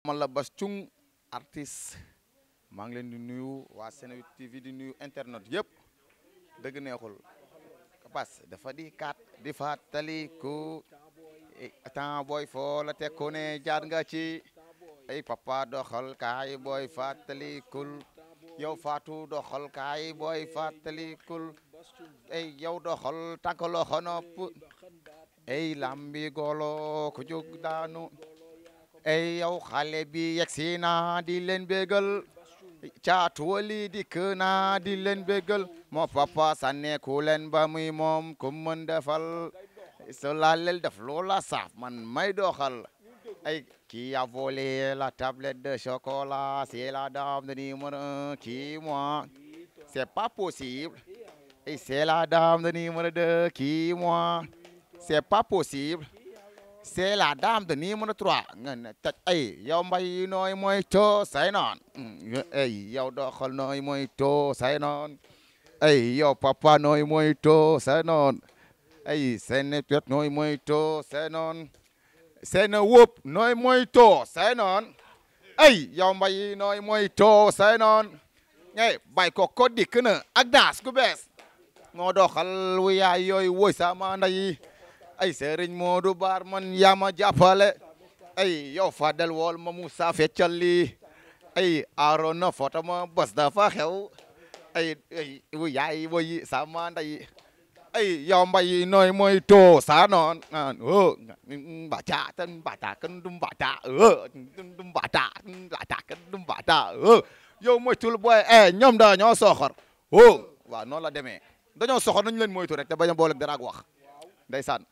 man la Bass Thioung artiste maa ngi leen di nuyu waa Sen TV di nuyu internet yëpp dëgg neexul Bass dafa di kat di fàttaliku temps booy foo la te ku ne jaar nga ci ay papa doxal kaay booy fàttalikul yow Fatou doxal kaay booy fàttalikul ay yow doxal tànk loxo nopp ay lambi golo ku jóg daanu ay yow xale bi yegsi na di leen bégal caatu wali dikk na di leen bégal moo papa sànneeku leen ba muy moom ku mën defal so lalel def loola saaf man may doxal ay qui a volé la tablette de chocolat c'est la dame de numéro 1 qui moi c'est pas possible et c'est la dame de numéro 2 qui moi c'est pas possible c'est la dame de numéro 3 nga ne taj ay yow mbay nooy mooy to say noon ay yow doxal nooy mooy to say noon ay yow papa nooy mooy to say noon ay seen pet nooy mooy to say noon seen wóop nooy mooy to say noon ay yow mbay nooy mooy to say noon ngay bay ko dikk na ak daas ku bees moo doxal wu yaay yooyu woy sama nday ay Serigne Modou Bar man yaa ma jàppale ay yow Fadel wol ma Moussa feccal li ay Arona foto ma bés dafa xew ay wu yaay woy sama nday ay yow mbay nooy mooy to sa noon bata tan bata kan dum bata dum bata kan dum bata yow moytul boy ñoom dañoo soxor waaw noonu la demee dañoo soxor nañu leen moytu rek te bañ a boole dara ak wax ndeysaan